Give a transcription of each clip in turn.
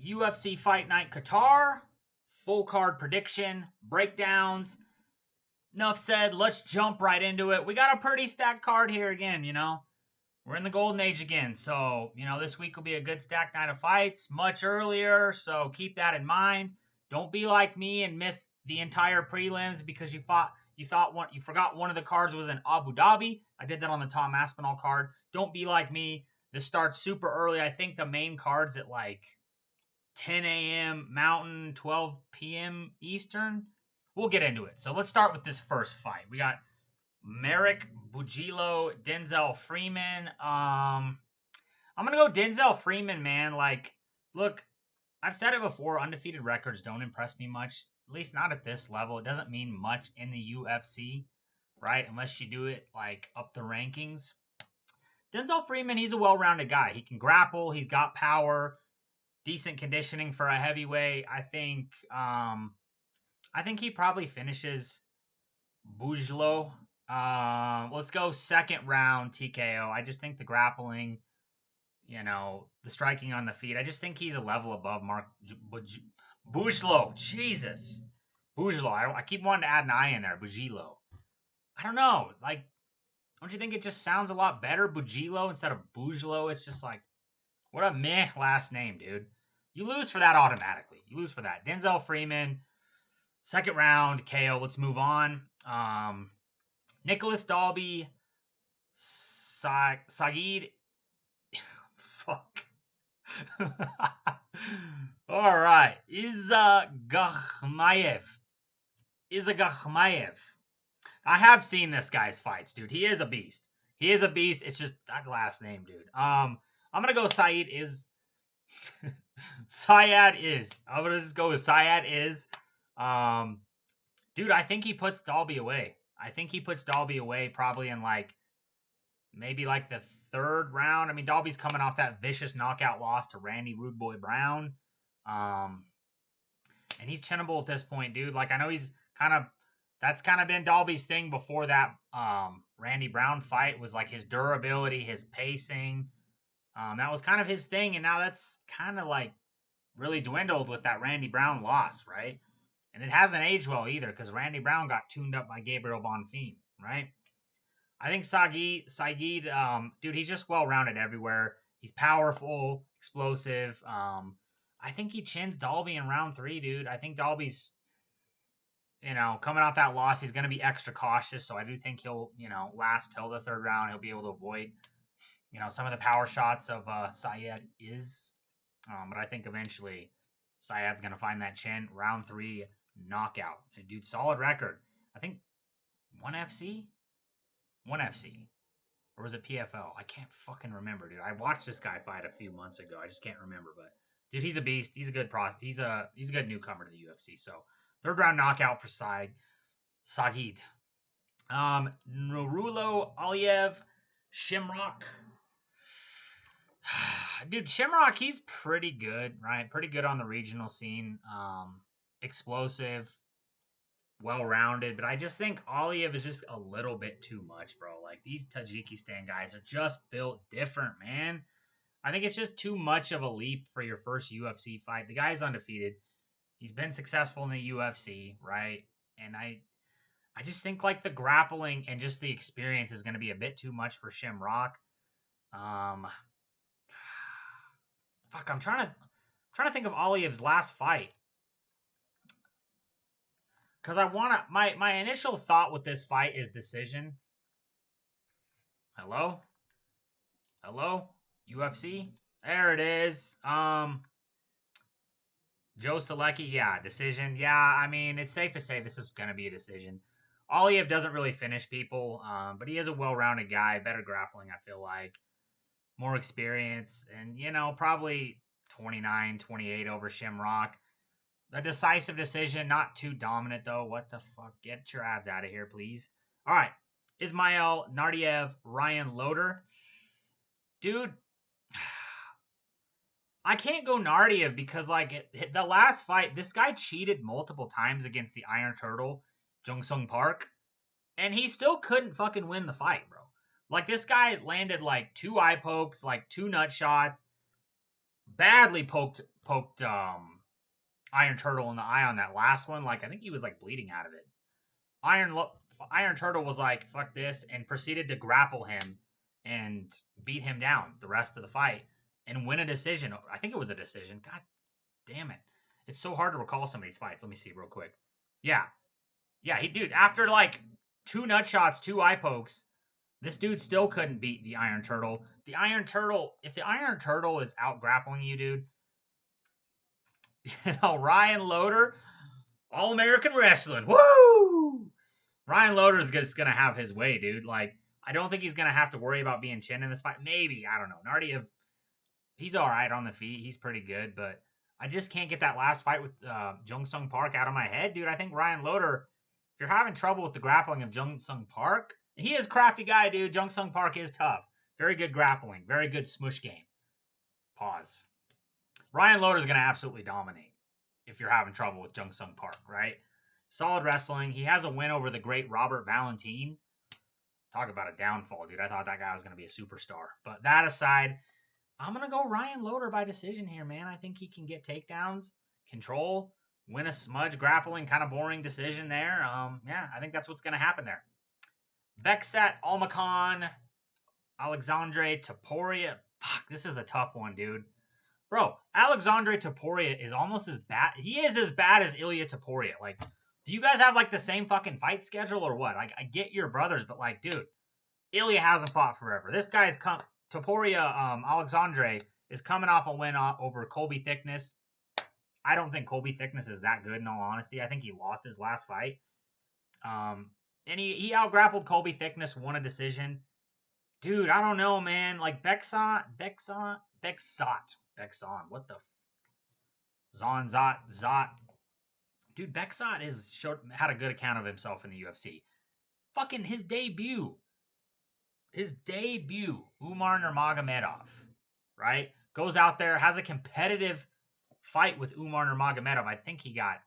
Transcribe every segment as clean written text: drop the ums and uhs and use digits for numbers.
UFC Fight Night Qatar. Full card prediction, breakdowns. Enough said, let's jump right into it. We got a pretty stacked card here again, you know. We're in the golden age again. So, you know, this week will be a good stacked night of fights, much earlier. So keep that in mind. Don't be like me and miss the entire prelims because you forgot one of the cards was in Abu Dhabi. I did that on the Tom Aspinall card. Don't be like me. This starts super early. I think the main card's at like 10 a.m. Mountain, 12 p.m. Eastern. We'll get into it. So let's start with this first fight. We got Marek, Bujlo, Denzel, Freeman. I'm going to go Denzel Freeman, man. Like, look, I've said it before. Undefeated records don't impress me much. At least not at this level. It doesn't mean much in the UFC, right? Unless you do it, like, up the rankings. Denzel Freeman, he's a well-rounded guy. He can grapple. He's got power. Decent conditioning for a heavyweight. I think he probably finishes Bujlo. Let's go second round TKO. I just think the grappling, you know, the striking on the feet, I just think he's a level above Bujlo. Jesus. Bujlo. I keep wanting to add an I in there. Bujlo. I don't know. Like, don't you think it just sounds a lot better? Bujlo instead of Bujlo. It's just like, what a meh last name, dude. You lose for that automatically. You lose for that. Denzel Freeman, second round KO. Let's move on. Nicholas Dalby, Saygid. Fuck. All right. Izagakhmaev. I have seen this guy's fights, dude. He is a beast. It's just that last name, dude. I'm gonna go Syed is. I'm gonna just go with Syed is. Dude, I think he puts Dalby away. Probably in like maybe like the third round. I mean, Dalby's coming off that vicious knockout loss to Randy Rude Boy Brown. And he's tenable at this point, dude. Like, I know that's kind of been Dalby's thing before that Randy Brown fight, was like his durability, his pacing. That was kind of his thing, and now that's kind of like really dwindled with that Randy Brown loss, right? And it hasn't aged well either, because Randy Brown got tuned up by Gabriel Bonfim, right? I think Saygid, dude, he's just well-rounded everywhere. He's powerful, explosive. I think he chins Dalby in round 3, dude. I think Dalby's, you know, coming off that loss, he's going to be extra cautious, so I do think he'll, you know, last till the third round. He'll be able to avoid, you know, some of the power shots of Syed is. But I think eventually Syed's going to find that chin. Round 3, knockout. And dude, solid record. I think 1 FC? Or was it PFL? I can't fucking remember, dude. I watched this guy fight a few months ago. I just can't remember. But, dude, he's a beast. He's a good he's a good newcomer to the UFC. So, third round knockout for Saygid. Nurullo, Aliev, Shamrock. Dude, Shamrock, he's pretty good, right? Pretty good on the regional scene. Explosive, well-rounded. But I just think Aliev is just a little bit too much, bro. Like, these Tajikistan guys are just built different, man. I think it's just too much of a leap for your first UFC fight. The guy's undefeated. He's been successful in the UFC, right? And I just think, like, the grappling and just the experience is going to be a bit too much for Shamrock. Fuck, I'm trying to think of Aliev's last fight. Because I want to... My initial thought with this fight is decision. Hello? UFC? There it is. Joe Selecki, yeah, decision. Yeah, I mean, it's safe to say this is going to be a decision. Aliev doesn't really finish people, but he is a well-rounded guy. Better grappling, I feel like. More experience, and, you know, probably 29-28 over Shamrock. A decisive decision, not too dominant, though. What the fuck? Get your ads out of here, please. All right. Ismail, Naurdiev, Ryan Loder. Dude, I can't go Naurdiev because, like, the last fight, this guy cheated multiple times against the Iron Turtle, Jung Sung Park, and he still couldn't fucking win the fight, bro. Like, this guy landed, like, 2 eye pokes, like, 2 nut shots, badly poked poked Iron Turtle in the eye on that last one. Like, I think he was like bleeding out of it. Iron Turtle was like, fuck this, and proceeded to grapple him and beat him down the rest of the fight and win a decision. I think it was a decision. God damn it. It's so hard to recall some of these fights. Let me see real quick. Yeah. Yeah, dude, after like 2 nut shots, 2 eye pokes, this dude still couldn't beat the Iron Turtle. The Iron Turtle, if the Iron Turtle is out grappling you, dude, you know, Ryan Loder, All-American Wrestling. Woo! Ryan Loder is just going to have his way, dude. Like, I don't think he's going to have to worry about being chinned in this fight. Maybe. I don't know. Naurdiev, he's all right on the feet. He's pretty good. But I just can't get that last fight with Jung Sung Park out of my head, dude. I think Ryan Loder, if you're having trouble with the grappling of Jung Sung Park, he is a crafty guy, dude. Jung Sung Park is tough. Very good grappling. Very good smush game. Pause. Ryan Loder is going to absolutely dominate if you're having trouble with Jung Sung Park, right? Solid wrestling. He has a win over the great Robert Valentin. Talk about a downfall, dude. I thought that guy was going to be a superstar. But that aside, I'm going to go Ryan Loder by decision here, man. I think he can get takedowns, control, win a smudge grappling, kind of boring decision there. Yeah, I think that's what's going to happen there. Bekzat, Almakhan, Aleksandre, Topuria. Fuck, this is a tough one, dude. Bro, Aleksandre Topuria is almost as bad. He is as bad as Ilia Topuria. Like, do you guys have, like, the same fucking fight schedule or what? Like, I get your brothers, but, like, dude, Ilia hasn't fought forever. This guy's Topuria, Aleksandre, is coming off a win over Colby Thickness. I don't think Colby Thickness is that good, in all honesty. I think he lost his last fight. And he out-grappled Colby Thickness, won a decision. Dude, I don't know, man. Like, Bekzat. What the Zot. Dude, Bekzat had a good account of himself in the UFC. Fucking his debut, Umar Nurmagomedov, right? Goes out there, has a competitive fight with Umar Nurmagomedov. I think he got,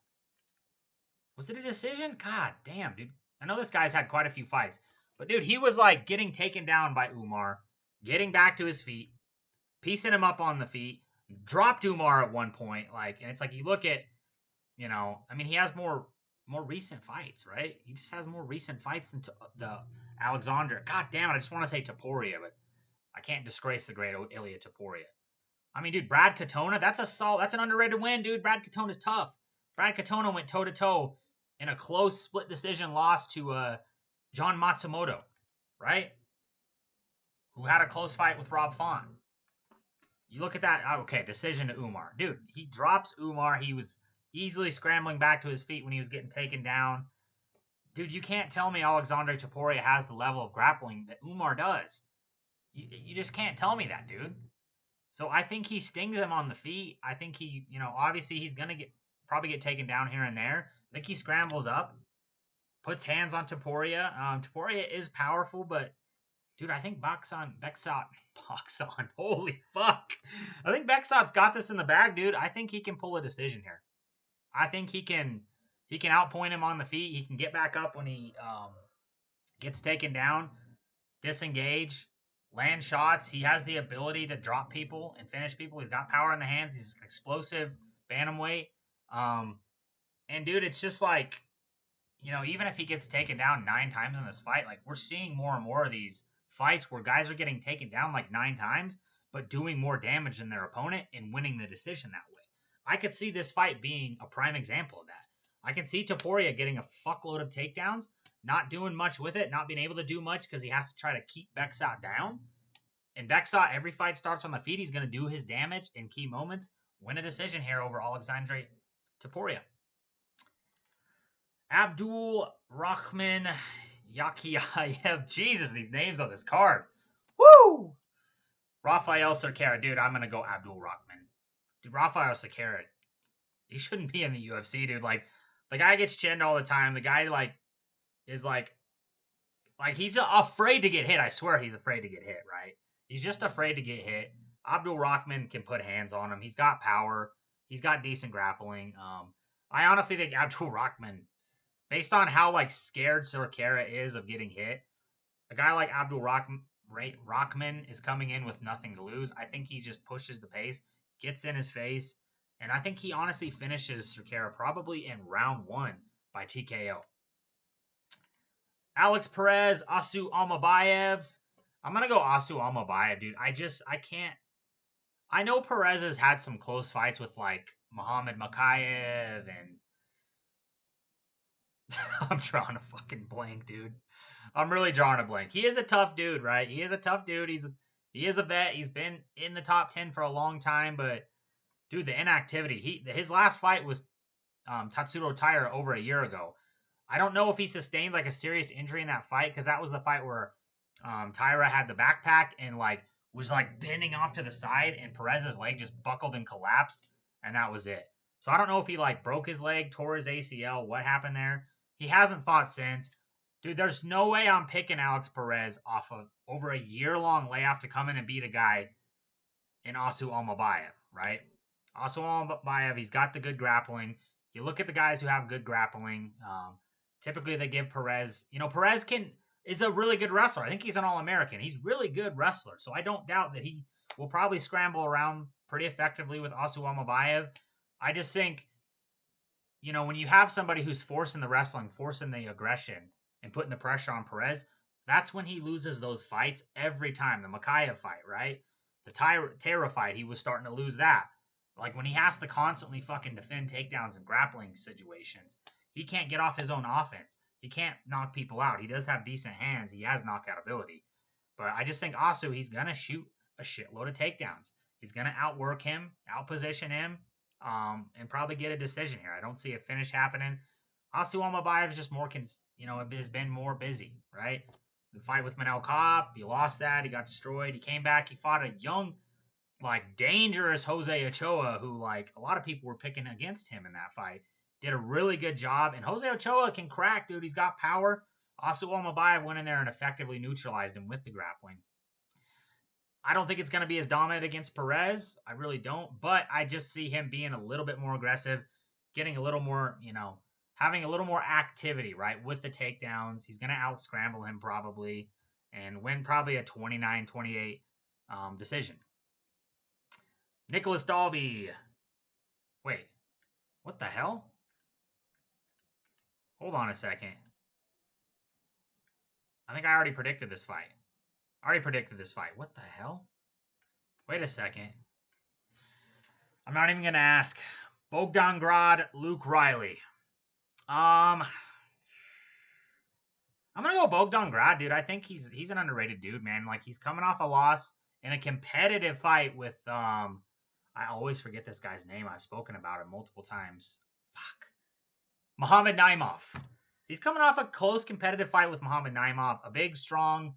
was it a decision? God damn, dude. I know this guy's had quite a few fights. But, dude, he was, like, getting taken down by Umar, getting back to his feet, piecing him up on the feet, dropped Umar at one point. Like, and it's like, you look at, you know, I mean, he has more recent fights, right? He just has more recent fights than the Alexandre. God damn it, I just want to say Topuria, but I can't disgrace the great Ilia Topuria. I mean, dude, Brad Katona, that's an underrated win, dude. Brad Katona's tough. Brad Katona went toe-to-toe in a close split decision loss to John Matsumoto, right? Who had a close fight with Rob Font. You look at that, okay, decision to Umar. Dude, he drops Umar. He was easily scrambling back to his feet when he was getting taken down. Dude, you can't tell me Aleksandre Topuria has the level of grappling that Umar does. You just can't tell me that, dude. So I think he stings him on the feet. I think he, you know, obviously he's going to probably get taken down here and there. I think he scrambles up, puts hands on Topuria. Topuria is powerful, but dude, I think Bekzat, holy fuck. I think Bekzat's got this in the bag, dude. I think he can pull a decision here. I think he can outpoint him on the feet. He can get back up when he gets taken down, disengage, land shots. He has the ability to drop people and finish people. He's got power in the hands. He's explosive bantamweight. And dude, it's just like, you know, even if he gets taken down 9 times in this fight, like, we're seeing more and more of these fights where guys are getting taken down like 9 times, but doing more damage than their opponent and winning the decision that way. I could see this fight being a prime example of that. I can see Topuria getting a fuckload of takedowns, not doing much with it, not being able to do much because he has to try to keep Bekzat down. And Bekzat, every fight starts on the feet. He's going to do his damage in key moments, win a decision here over Alexandre Topuria. Abdul, Rakhman, Yakhyaev. Jesus, these names on this card. Woo! Rafael Cerqueira. Dude, I'm going to go Abdul Rakhman. Dude, Rafael Cerqueira, he shouldn't be in the UFC, dude. Like, the guy gets chinned all the time. The guy, like, is like he's afraid to get hit. I swear he's afraid to get hit, right? He's just afraid to get hit. Abdul Rakhman can put hands on him. He's got power. He's got decent grappling. I honestly think Abdul Rakhman, based on how, like, scared Cerqueira is of getting hit, a guy like Abdul Rakhman is coming in with nothing to lose. I think he just pushes the pace, gets in his face, And I think he honestly finishes Cerqueira probably in round 1 by TKO. Alex Perez, Asu Almabayev. I'm going to go Asu Almabayev, dude. I can't. I know Perez has had some close fights with like Muhammad Yakhyaev and I'm drawing a fucking blank, dude. I'm really drawing a blank. He is a tough dude, right? He is a tough dude. He is a vet. He's been in the top 10 for a long time, but dude, the inactivity. His last fight was Tatsuro Taira over a year ago. I don't know if he sustained like a serious injury in that fight because that was the fight where Taira had the backpack and like was like bending off to the side and Perez's leg just buckled and collapsed and that was it. So I don't know if he like broke his leg, tore his ACL, what happened there. He hasn't fought since. Dude, there's no way I'm picking Alex Perez off of over a year-long layoff to come in and beat a guy in Asu Almabayev, right? Asu Almabayev, he's got the good grappling. You look at the guys who have good grappling. Typically, they give Perez. Perez is a really good wrestler. I think he's an All-American. He's really good wrestler. So I don't doubt that he will probably scramble around pretty effectively with Asu Almabayev. I just think, when you have somebody who's forcing the wrestling, forcing the aggression, and putting the pressure on Perez, that's when he loses those fights every time. The Yakhyaev fight, right? The Taira fight, he was starting to lose that. Like when he has to constantly fucking defend takedowns and grappling situations, he can't get off his own offense. He can't knock people out. He does have decent hands. He has knockout ability. But I just think Asu, he's going to shoot a shitload of takedowns. He's going to outwork him, outposition him, and probably get a decision here. I don't see a finish happening. Asu Almabayev is just more, has been more busy, right? The fight with Manel Kape, he lost that. He got destroyed. He came back. He fought a young, dangerous Jose Ochoa, who, a lot of people were picking against him in that fight. Did a really good job. And Jose Ochoa can crack, dude. He's got power. Asu Almabayev went in there and effectively neutralized him with the grappling. I don't think it's going to be as dominant against Perez. I really don't. But I just see him being a little bit more aggressive, getting a little more, having a little more activity, right, with the takedowns. He's going to out-scramble him probably and win probably a 29-28 decision. Nicholas Dalby. Wait, what the hell? Hold on a second. I think I already predicted this fight. What the hell? Wait a second. I'm not even going to ask. Bogdan Grad, Luke Riley. I'm going to go Bogdan Grad, dude. I think he's an underrated dude, man. He's coming off a loss in a competitive fight with, I always forget this guy's name. I've spoken about it multiple times. Fuck. Muhammad Naimov. He's coming off a close competitive fight with Muhammad Naimov. A big, strong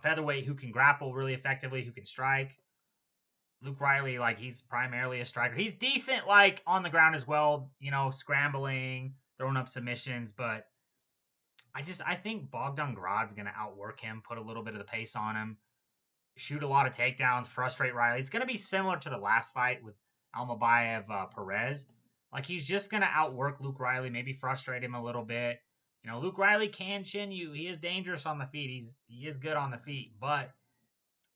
featherweight who can grapple really effectively, who can strike. Luke Riley, he's primarily a striker. He's decent, on the ground as well, scrambling, throwing up submissions, but I think Bogdan Grad's going to outwork him, put a little bit of the pace on him, shoot a lot of takedowns, frustrate Riley. It's going to be similar to the last fight with Almabayev Perez. He's just going to outwork Luke Riley, maybe frustrate him a little bit. Luke Riley can chin you. He is dangerous on the feet. He is good on the feet, but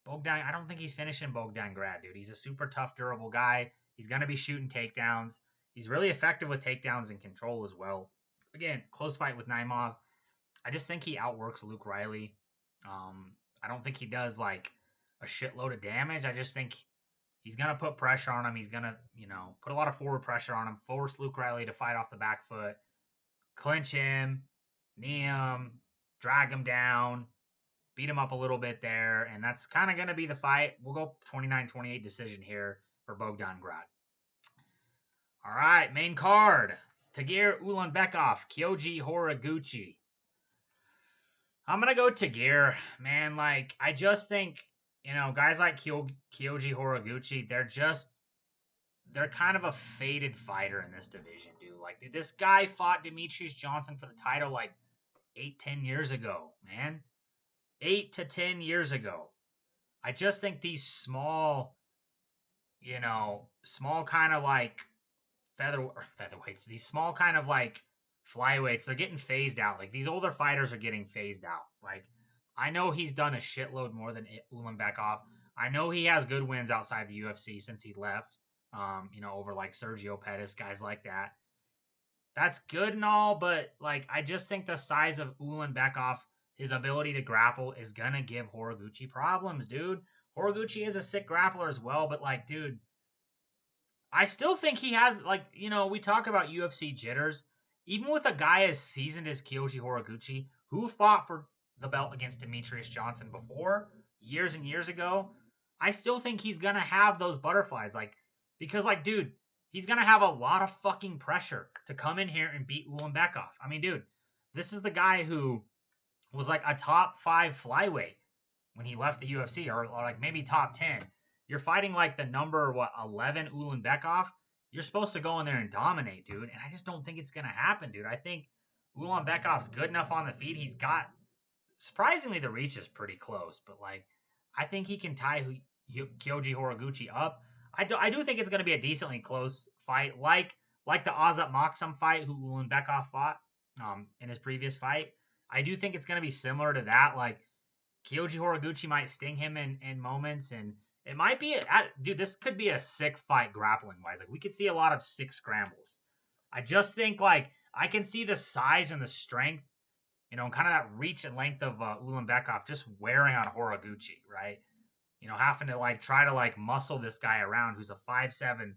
Bogdan, I don't think he's finishing Bogdan Grad, dude. He's a super tough, durable guy. He's going to be shooting takedowns. He's really effective with takedowns and control as well. Again, close fight with Naimov. I just think he outworks Luke Riley. I don't think he does, a shitload of damage. I just think he's going to put pressure on him. He's going to, put a lot of forward pressure on him, force Luke Riley to fight off the back foot, clinch him, knee him, drag him down, beat him up a little bit there, and that's kind of going to be the fight. We'll go 29-28 decision here for Bogdan Grad. All right, main card. Tagir Ulanbekov, Kyoji Horiguchi. I'm going to go Tagir, man. I just think, guys like Kyoji Horiguchi, they're kind of a faded fighter in this division, dude. Dude, this guy fought Demetrius Johnson for the title 8-10 years ago, man. 8 to 10 years ago. I just think these small kind of featherweights, these small kind of flyweights, they're getting phased out. These older fighters are getting phased out. I know he's done a shitload more than Ulanbekov. I know he has good wins outside the UFC since he left. over like Sergio Pettis, guys like that. That's good and all, but like I just think the size of Ulanbekov, his ability to grapple, is gonna give Horiguchi problems, dude. Horiguchi is a sick grappler as well, but like, dude, I still think he has like, we talk about UFC jitters. Even with a guy as seasoned as Kyoji Horiguchi, who fought for the belt against Demetrius Johnson before, years and years ago, I still think he's gonna have those butterflies. Like, because like, dude, he's gonna have a lot of fucking pressure to come in here and beat Ulanbekov. I mean, dude, this is the guy who was like a top 5 flyweight when he left the UFC, or like maybe top 10. You're fighting like the number 11 Ulanbekov. You're supposed to go in there and dominate, dude. And I just don't think it's gonna happen, dude. I think Ulanbekov's good enough on the feet. He's got, surprisingly, the reach is pretty close, but like I think he can tie Kyoji Horiguchi up. I do think it's going to be a decently close fight, like the Azat Maksum fight who Ulanbekov fought in his previous fight. I do think it's going to be similar to that. Like Kyoji Horiguchi might sting him in moments, and it might be dude. This could be a sick fight grappling wise. Like we could see a lot of sick scrambles. I just think like I can see the size and the strength, kind of that reach and length of Ulanbekov just wearing on Horiguchi, right? Having to like try to like muscle this guy around who's a 5'7",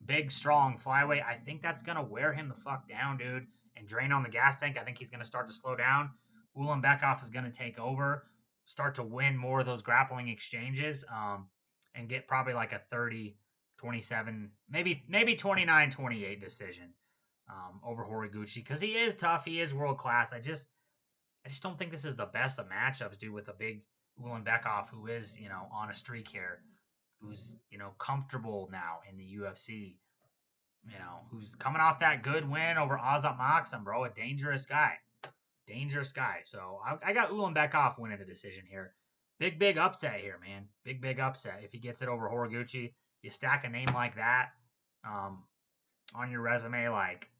big, strong flyweight. I think that's gonna wear him the fuck down, dude, and drain on the gas tank. I think he's gonna start to slow down. Ulanbekov is gonna take over, start to win more of those grappling exchanges, and get probably like a 30-27, maybe 29-28 decision over Horiguchi, because he is tough, he is world class. I just don't think this is the best of matchups, dude, with a big Ulanbekov who is, on a streak here, who's, comfortable now in the UFC, who's coming off that good win over Azat Maksum, bro, a dangerous guy. Dangerous guy. So I got Ulanbekov winning the decision here. Big upset here, man. Big upset. If he gets it over Horiguchi, you stack a name like that on your resume, like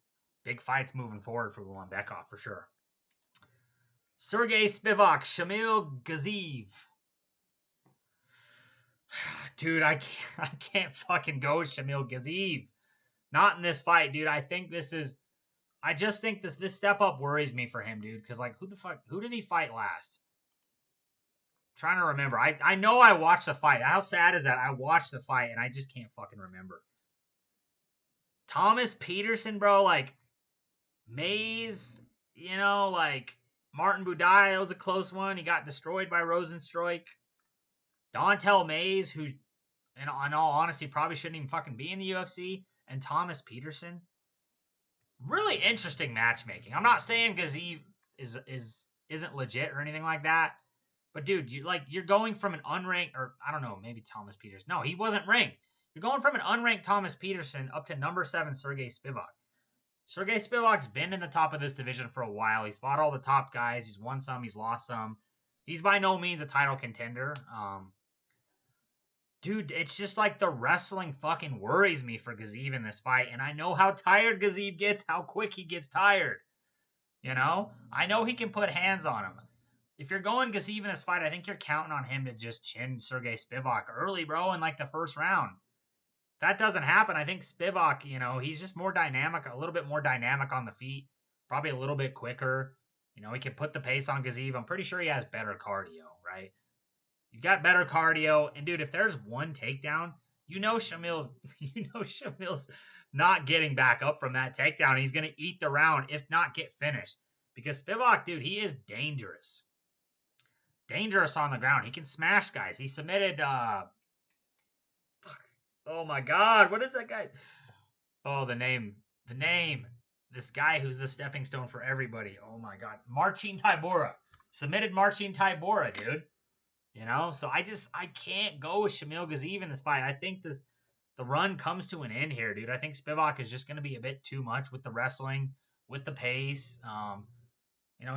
big fights moving forward for Ulanbekov for sure. Sergey Spivak, Shamil Gaziev. Dude, I can't fucking go with Shamil Gaziev. Not in this fight, dude. I just think this step up worries me for him, dude. Because like, who did he fight last? I'm trying to remember. I know I watched the fight. How sad is that? I watched the fight and I just can't fucking remember. Thomas Peterson, bro, like Mays, like Martin Budai, was a close one. He got destroyed by Rosenstruik. Dontel Mays, who, in all honesty, probably shouldn't even fucking be in the UFC. And Thomas Peterson. Really interesting matchmaking. I'm not saying Gaziev isn't legit or anything like that. But, dude, you're going from an unranked, or I don't know, maybe Thomas Peterson. No, he wasn't ranked. You're going from an unranked Thomas Peterson up to number 7 Sergey Spivak. Sergey Spivak's been in the top of this division for a while. He's fought all the top guys. He's won some. He's lost some. He's by no means a title contender. Dude, it's just like the wrestling fucking worries me for Gaziev in this fight. And I know how tired Gaziev gets, how quick he gets tired. I know he can put hands on him. If you're going Gaziev in this fight, I think you're counting on him to just chin Sergey Spivak early, bro, in like the first round. That doesn't happen. I think Spivak, he's just more dynamic, a little bit more dynamic on the feet, probably a little bit quicker. He can put the pace on Gaziev. I'm pretty sure he has better cardio, right? You got better cardio, and dude, if there's one takedown, Shamil's not getting back up from that takedown. He's gonna eat the round, if not get finished, because Spivak, dude, he is dangerous. Dangerous on the ground. He can smash guys. He submitted oh my god, what is that guy? Oh, the name. This guy who's the stepping stone for everybody. Oh my god. Marcin Tybura. Submitted Marcin Tybura, dude. So I can't go with Shamil Gaziev in this fight. I think the run comes to an end here, dude. I think Spivak is just going to be a bit too much with the wrestling, with the pace.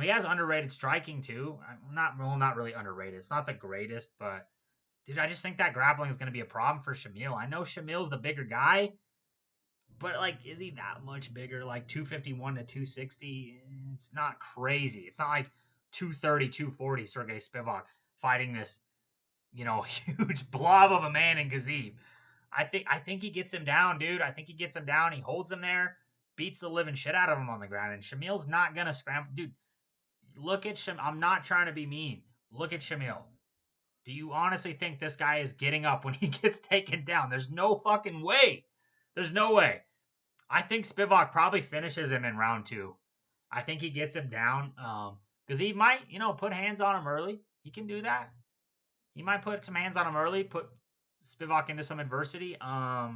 He has underrated striking too. Not really underrated. It's not the greatest, but dude, I just think that grappling is going to be a problem for Shamil. I know Shamil's the bigger guy, but like, is he that much bigger? Like 251 to 260? It's not crazy. It's not like 230, 240 Sergey Spivak fighting this, huge blob of a man in Gaziev. I think he gets him down, dude. I think he gets him down. He holds him there, beats the living shit out of him on the ground, and Shamil's not gonna scramble. Dude, look at Shem. I'm not trying to be mean. Look at Shamil. Do you honestly think this guy is getting up when he gets taken down? There's no fucking way. There's no way. I think Spivak probably finishes him in round 2. I think he gets him down. Because he might, put hands on him early. He can do that. He might put some hands on him early, put Spivak into some adversity. I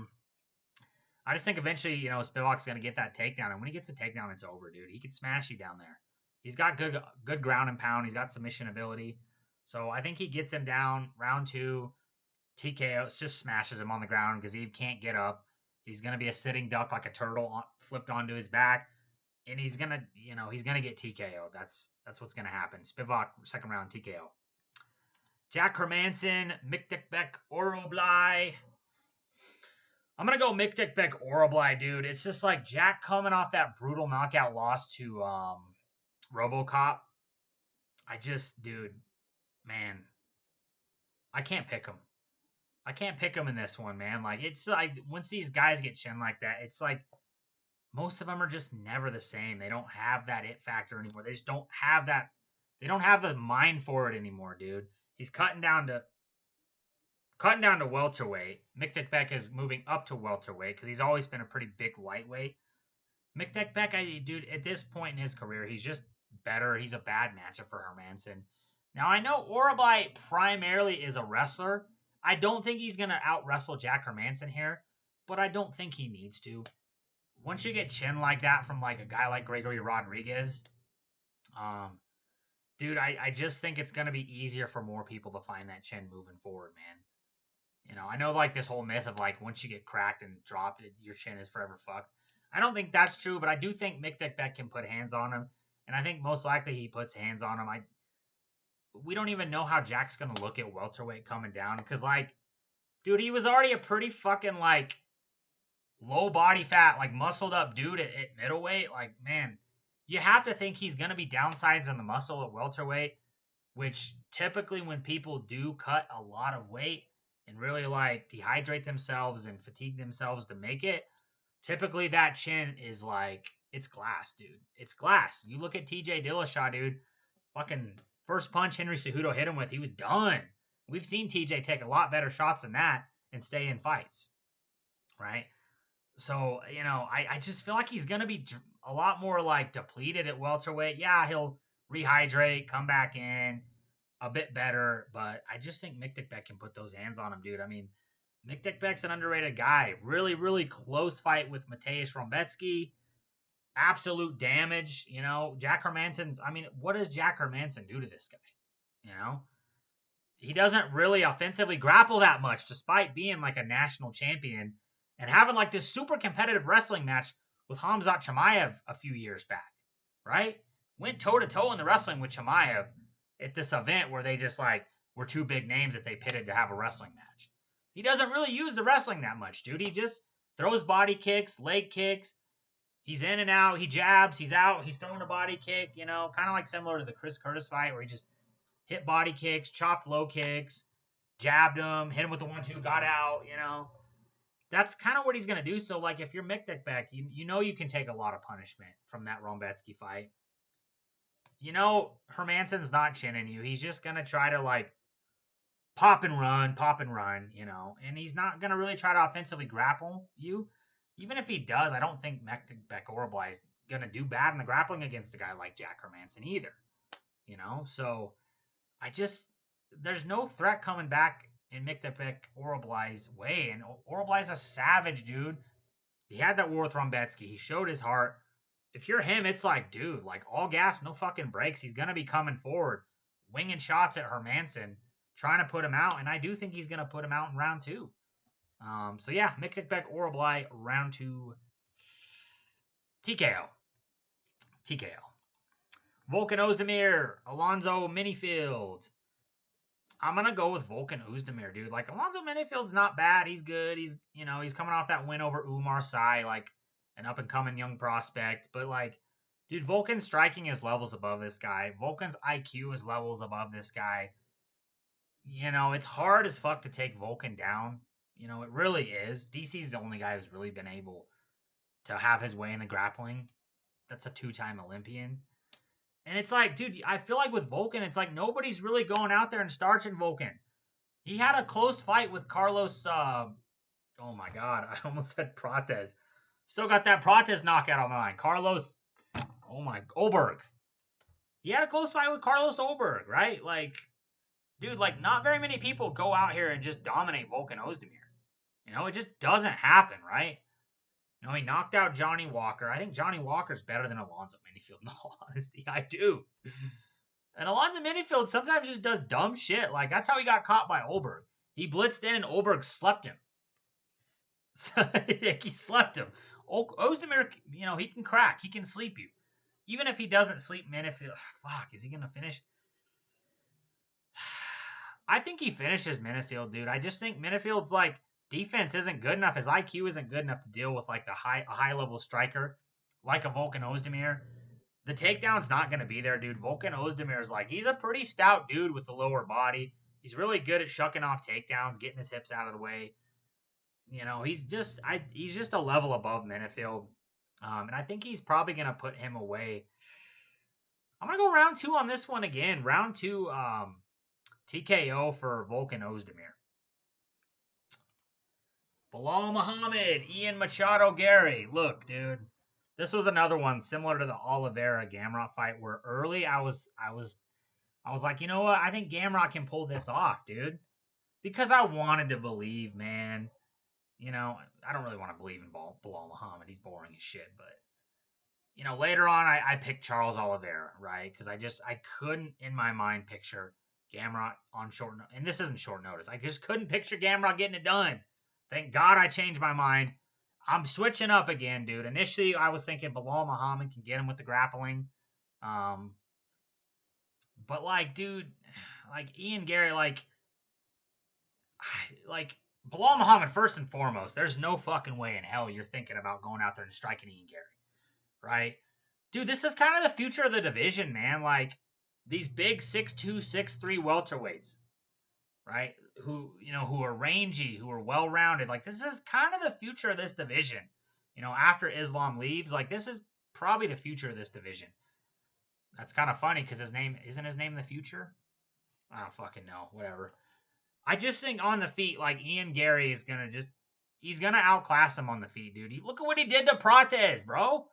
just think eventually, Spivak's going to get that takedown. And when he gets the takedown, it's over, dude. He can smash you down there. He's got good ground and pound. He's got submission ability. So I think he gets him down. Round 2, TKO just smashes him on the ground because he can't get up. He's going to be a sitting duck like a turtle flipped onto his back. And he's going to, he's going to get TKO. That's what's going to happen. Spivak, second round TKO. Jack Hermansson, Miktekbek Oroblai. I'm going to go Miktekbek Oroblai, dude. It's just like Jack coming off that brutal knockout loss to RoboCop. Dude, man, I can't pick him. I can't pick him in this one, man. Like, it's like, once these guys get chin like that, it's like, most of them are just never the same. They don't have that it factor anymore. They just don't have that. They don't have the mind for it anymore, dude. He's cutting down to welterweight. Miktekbek is moving up to welterweight because he's always been a pretty big lightweight. Miktekbek, dude, at this point in his career, he's just better. He's a bad matchup for Hermansson. Now, I know Oroblai primarily is a wrestler. I don't think he's going to out-wrestle Jack Hermansson here, but I don't think he needs to. Once you get chin like that from like a guy like Gregory Rodriguez, dude, I just think it's going to be easier for more people to find that chin moving forward, man. I know like this whole myth of like once you get cracked and dropped, your chin is forever fucked. I don't think that's true, but I do think Miktekbek can put hands on him, and I think most likely he puts hands on him. We don't even know how Jack's going to look at welterweight coming down because, like, dude, he was already a pretty fucking, like, low body fat, like, muscled up dude at middleweight. Like, man, you have to think he's going to be downsides in the muscle at welterweight, which typically when people do cut a lot of weight and really, like, dehydrate themselves and fatigue themselves to make it, typically that chin is, like, it's glass, dude. It's glass. You look at TJ Dillashaw, dude, fucking first punch Henry Cejudo hit him with, he was done. We've seen TJ take a lot better shots than that and stay in fights, right? So, I just feel like he's going to be a lot more, like, depleted at welterweight. Yeah, he'll rehydrate, come back in a bit better, but I just think Miktekbek can put those hands on him, dude. I mean, Miktekbek's an underrated guy. Really, really close fight with Mateusz Rombetsky. Absolute damage, Jack Hermansson's, what does Jack Hermansson do to this guy? He doesn't really offensively grapple that much despite being like a national champion and having like this super competitive wrestling match with Khamzat Chimaev a few years back, right? Went toe-to-toe in the wrestling with Chimaev at this event where they just like were two big names that they pitted to have a wrestling match. He doesn't really use the wrestling that much, dude. He just throws body kicks, leg kicks. He's in and out. He jabs. He's out. He's throwing a body kick, kind of like similar to the Chris Curtis fight where he just hit body kicks, chopped low kicks, jabbed him, hit him with the 1-2, got out, That's kind of what he's going to do. So, like, if you're Miktekbek, you can take a lot of punishment from that Rombetsky fight. Hermansson's not chinning you. He's just going to try to, like, pop and run, and he's not going to really try to offensively grapple you. Even if he does, I don't think Miktekbek Oroblai is going to do bad in the grappling against a guy like Jack Hermansson either. So there's no threat coming back in Miktekbek Oroblai's way. And Oroblai's a savage, dude. He had that war with Rombetsky. He showed his heart. If you're him, it's like, dude, like all gas, no fucking brakes. He's going to be coming forward, winging shots at Hermansson, trying to put him out. And I do think he's going to put him out in round 2. So yeah, Miktekbek Oroblai, round 2, TKO. Volkan Oezdemir, Alonzo Menifield. I'm going to go with Volkan Oezdemir, dude. Like, Alonzo Menifield's not bad. He's good. He's coming off that win over Umar Sy, like, an up-and-coming young prospect. But, like, dude, Volkan's striking is levels above this guy. Volkan's IQ is levels above this guy. It's hard as fuck to take Volkan down. You know, it really is. DC's the only guy who's really been able to have his way in the grappling. That's a 2-time Olympian. And it's like, dude, I feel like with Volkan, it's like nobody's really going out there and starching Volkan. He had a close fight with Carlos. Oh my God, I almost said Prates. Still got that Prates knockout on my mind. Carlos, Oberg. He had a close fight with Carlos Oberg, right? Like, dude, like not very many people go out here and just dominate Volkan Oezdemir. You know, it just doesn't happen, right? You know, he knocked out Johnny Walker. I think Johnny Walker's better than Alonzo Menifield, in all honesty. I do. And Alonzo Menifield sometimes just does dumb shit. Like, that's how he got caught by Oberg. He blitzed in and Oberg slept him. He slept him. Oezdemir, you know, he can crack. He can sleep you. Even if he doesn't sleep Menifield, fuck, is he going to finish? I think he finishes Menifield, dude. I just think Menifield's like, defense isn't good enough. His IQ isn't good enough to deal with like a high level striker like a Volkan Oezdemir. The takedown's not going to be there, dude. Volkan Oezdemir is like, he's a pretty stout dude with the lower body. He's really good at shucking off takedowns, getting his hips out of the way. You know, he's just a level above Menifield. And I think he's probably going to put him away. I'm going to go round 2 on this one again. Round 2, TKO for Volkan Oezdemir. Belal Muhammad, Ian Machado, Garry. Look, dude. This was another one similar to the Oliveira Gamrot fight where early I was like, you know what? I think Gamrot can pull this off, dude. Because I wanted to believe, man. You know, I don't really want to believe in Belal Muhammad. He's boring as shit. But, you know, later on, I picked Charles Oliveira, right? Because I couldn't, in my mind, picture Gamrot on short notice. And this isn't short notice. I just couldn't picture Gamrot getting it done. Thank God I changed my mind. I'm switching up again, dude. Initially, I was thinking Belal Muhammad can get him with the grappling. But, like, dude, like, Ian Garry, like, Belal Muhammad, first and foremost, there's no fucking way in hell you're thinking about going out there and striking Ian Garry, right? Dude, this is kind of the future of the division, man. Like, these big 6'2", 6'3" welterweights, right? Who are rangy, who are well-rounded. Like, this is kind of the future of this division. You know, after Islam leaves, like, this is probably the future of this division. That's kind of funny because isn't his name the future? I don't fucking know. Whatever. I just think on the feet, like, Ian Garry is going to he's going to outclass him on the feet, dude. Look at what he did to Prates, bro.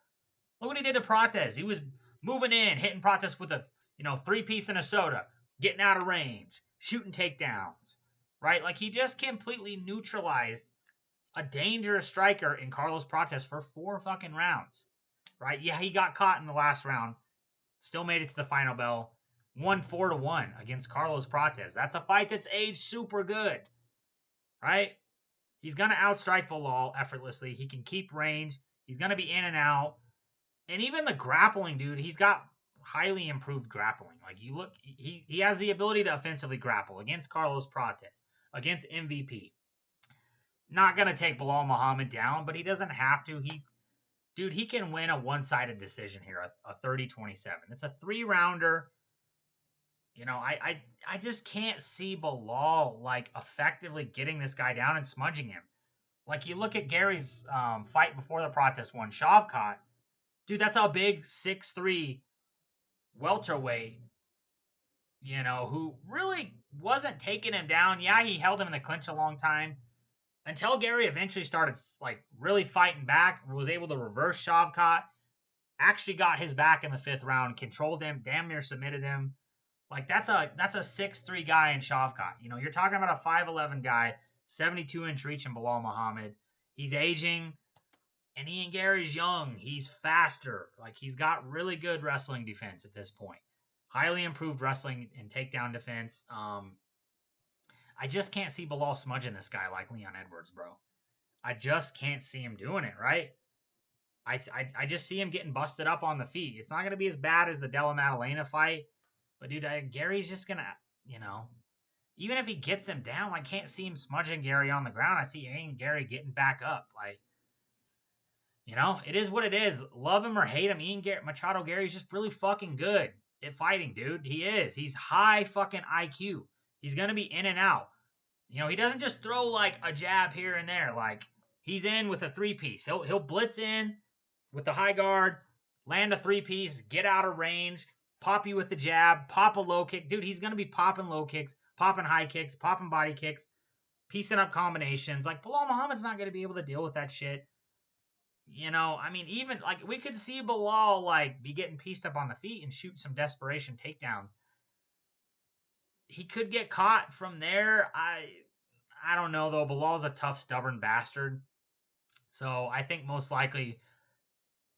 Look what he did to Prates. He was moving in, hitting Prates with a, 3-piece and a soda, getting out of range, shooting takedowns, right? Like, he just completely neutralized a dangerous striker in Carlos Prates for 4 fucking rounds, right? Yeah, he got caught in the last round, still made it to the final bell. Won 4-1 against Carlos Prates. That's a fight that's aged super good, right? He's going to outstrike Belal effortlessly. He can keep range. He's going to be in and out. And even the grappling, dude, he's got highly improved grappling. Like, you look, he has the ability to offensively grapple against Carlos Prates, against MVP. Not going to take Belal Muhammad down, but he doesn't have to. He can win a one-sided decision here, a 30-27. It's a 3-rounder. I just can't see Belal, like, effectively getting this guy down and smudging him. Like, you look at Garry's fight before the Prates one, Shavkat. Dude, that's a big 6'3" welterweight, who really wasn't taking him down. Yeah, he held him in the clinch a long time until Garry eventually started, like, really fighting back, was able to reverse Shavkat, actually got his back in the 5th round, controlled him, damn near submitted him. Like, that's a 6'3" guy in Shavkat. You're talking about a 5'11" guy, 72-inch reach in Belal Muhammad. He's aging, and Ian Garry's young. He's faster. Like, he's got really good wrestling defense at this point. Highly improved wrestling and takedown defense. I just can't see Belal smudging this guy like Leon Edwards, bro. I just can't see him doing it, right? I just see him getting busted up on the feet. It's not going to be as bad as the Della Maddalena fight. But, dude, Garry's just going to, even if he gets him down, I can't see him smudging Garry on the ground. I see Ian Garry getting back up. Like, it is what it is. Love him or hate him, Machado Garry's just really fucking good at fighting, dude. He is. He's high fucking IQ. He's going to be in and out. You know, he doesn't just throw like a jab here and there. Like he's in with a 3-piece. He'll blitz in with the high guard, land a 3-piece, get out of range, pop you with the jab, pop a low kick. Dude, he's going to be popping low kicks, popping high kicks, popping body kicks, piecing up combinations. Like Belal Muhammad's not going to be able to deal with that shit. You know, I mean, even like we could see Belal like be getting pieced up on the feet and shoot some desperation takedowns. He could get caught from there. I don't know though. Belal's a tough, stubborn bastard. So I think most likely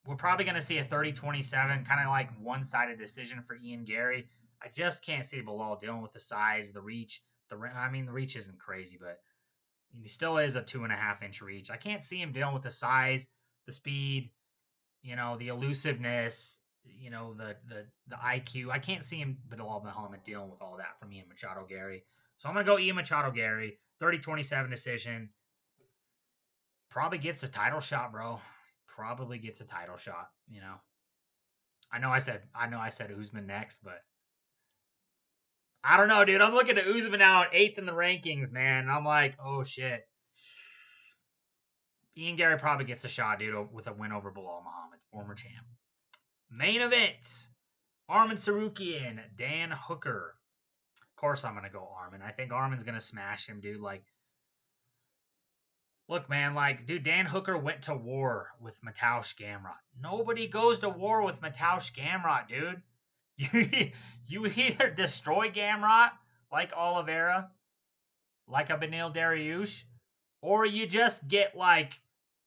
we're probably going to see a 30-27, kind of like one-sided decision for Ian Garry. I just can't see Belal dealing with the size, the reach. The reach isn't crazy, but he still is a 2.5-inch reach. I can't see him dealing with the size, the speed, you know, the elusiveness, you know, the IQ. I can't see him, Belal Muhammad, dealing with all that from Ian Machado Garry. So I'm going to go Ian Machado Garry, 30-27 decision. Probably gets a title shot, bro. Probably gets a title shot, you know. I know I said Usman next, but I don't know, dude. I'm looking at Usman now at 8th in the rankings, man. And I'm like, oh shit. Ian Garry probably gets a shot, dude, with a win over Belal Muhammad, former champ. Main event. Arman Tsarukyan, Dan Hooker. Of course I'm going to go Arman. I think Arman's going to smash him, dude. Like, look, man, like, dude, Dan Hooker went to war with Mateusz Gamrot. Nobody goes to war with Mateusz Gamrot, dude. You either destroy Gamrot, like Oliveira, like a Beneil Dariush, or you just get, like,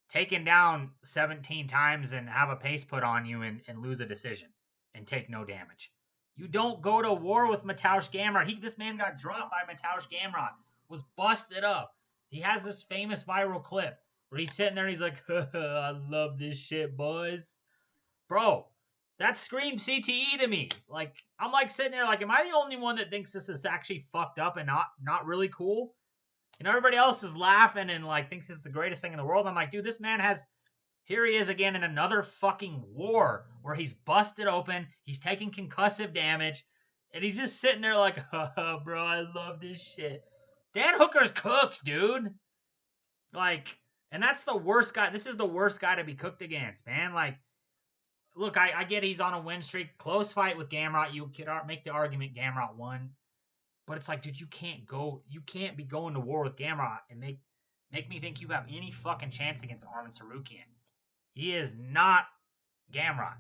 taken down 17 times and have a pace put on you and lose a decision and take no damage. You don't go to war with Mateusz Gamrot. This man got dropped by Mateusz Gamrot, was busted up. He has this famous viral clip where he's sitting there and he's like, I love this shit, boys. Bro, that screams CTE to me. Like, I'm like sitting there like, am I the only one that thinks this is actually fucked up and not really cool? And everybody else is laughing and like thinks this is the greatest thing in the world. I'm like, dude, this man here he is again in another fucking war where he's busted open. He's taking concussive damage. And he's just sitting there like, bro, I love this shit. Dan Hooker's cooked, dude. Like, and that's the worst guy. This is the worst guy to be cooked against, man. Like, look, I get he's on a win streak. Close fight with Gamrot. You could make the argument Gamrot won. But it's like, dude, you can't be going to war with Gamrot and make me think you have any fucking chance against Arman Tsarukyan. He is not Gamrot.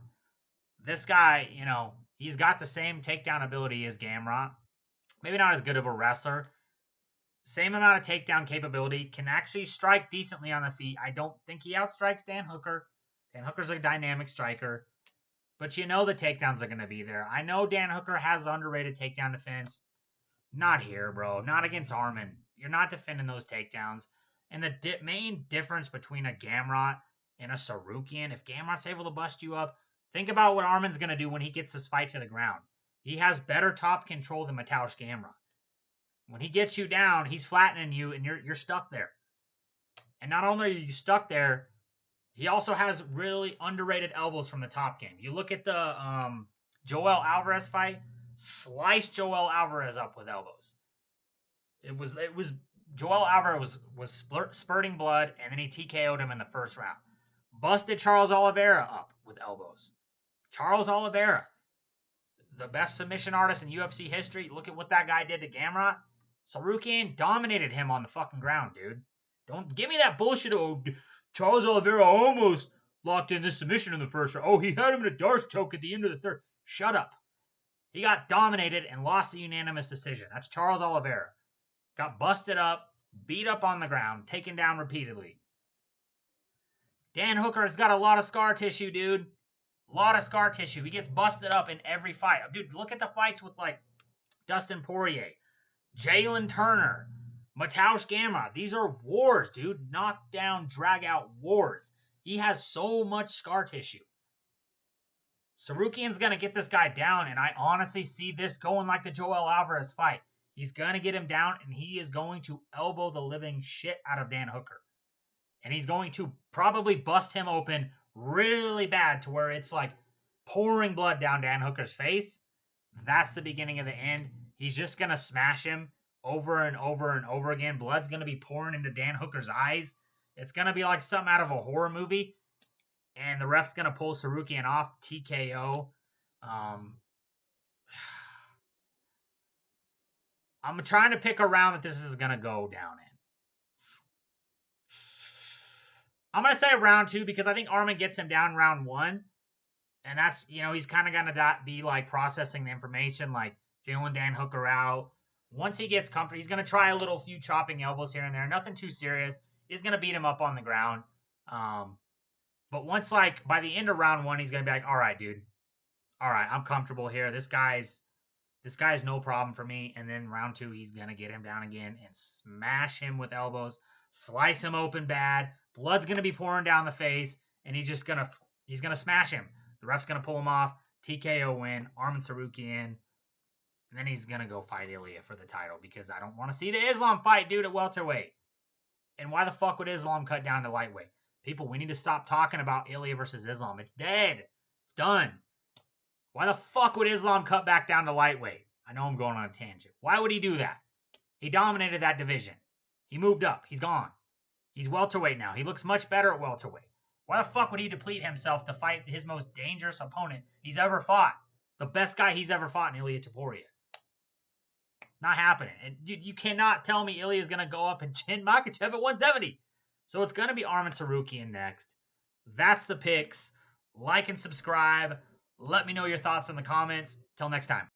This guy, you know, he's got the same takedown ability as Gamrot. Maybe not as good of a wrestler. Same amount of takedown capability. Can actually strike decently on the feet. I don't think he outstrikes Dan Hooker. Dan Hooker's a dynamic striker. But you know the takedowns are going to be there. I know Dan Hooker has underrated takedown defense. Not here, bro. Not against Arman. You're not defending those takedowns. And the main difference between a Gamrot and a Tsarukyan, if Gamrot's able to bust you up, think about what Arman's going to do when he gets this fight to the ground. He has better top control than Mateusz Gamrot. When he gets you down, he's flattening you, and you're stuck there. And not only are you stuck there, he also has really underrated elbows from the top game. You look at the Joel Alvarez fight, sliced Joel Alvarez up with elbows. It was Joel Alvarez was spurting blood, and then he TKO'd him in the first round. Busted Charles Oliveira up with elbows. Charles Oliveira, the best submission artist in UFC history. Look at what that guy did to Gamrot. Tsarukyan dominated him on the fucking ground, dude. Don't give me that bullshit. Oh, Charles Oliveira almost locked in this submission in the first round. Oh, he had him in a Darce choke at the end of the third. Shut up. He got dominated and lost a unanimous decision. That's Charles Oliveira. Got busted up, beat up on the ground, taken down repeatedly. Dan Hooker's got a lot of scar tissue, dude. A lot of scar tissue. He gets busted up in every fight. Dude, look at the fights with, like, Dustin Poirier, Jalen Turner, Mateusz Gamrot. These are wars, dude. Knockdown, drag-out wars. He has so much scar tissue. Tsarukyan's going to get this guy down, and I honestly see this going like the Joel Alvarez fight. He's going to get him down, and he is going to elbow the living shit out of Dan Hooker. And he's going to probably bust him open really bad to where it's like pouring blood down Dan Hooker's face. That's the beginning of the end. He's just going to smash him over and over and over again. Blood's going to be pouring into Dan Hooker's eyes. It's going to be like something out of a horror movie. And the ref's going to pull Tsarukyan off TKO. I'm trying to pick a round that this is going to go down in. I'm going to say round 2 because I think Arman gets him down round 1. And that's, he's kind of going to be like processing the information, like feeling Dan Hooker out. Once he gets comfortable, he's going to try a few chopping elbows here and there. Nothing too serious. He's going to beat him up on the ground. But once, like, by the end of round 1, he's going to be like, all right, dude. All right, I'm comfortable here. This guy's no problem for me. And then round 2, he's going to get him down again and smash him with elbows, slice him open bad. Blood's going to be pouring down the face, and he's going to smash him. The ref's going to pull him off. TKO win. Arman Tsarukyan. And then he's going to go fight Aliev for the title because I don't want to see the Islam fight, dude, at welterweight. And why the fuck would Islam cut down to lightweight? People, we need to stop talking about Aliev versus Islam. It's dead. It's done. Why the fuck would Islam cut back down to lightweight? I know I'm going on a tangent. Why would he do that? He dominated that division. He moved up. He's gone. He's welterweight now. He looks much better at welterweight. Why the fuck would he deplete himself to fight his most dangerous opponent he's ever fought? The best guy he's ever fought in Topuria. Not happening. And you cannot tell me Ilya is going to go up and chin Makhachev at 170. So it's going to be Arman Tsarukyan next. That's the picks. Like and subscribe. Let me know your thoughts in the comments. Till next time.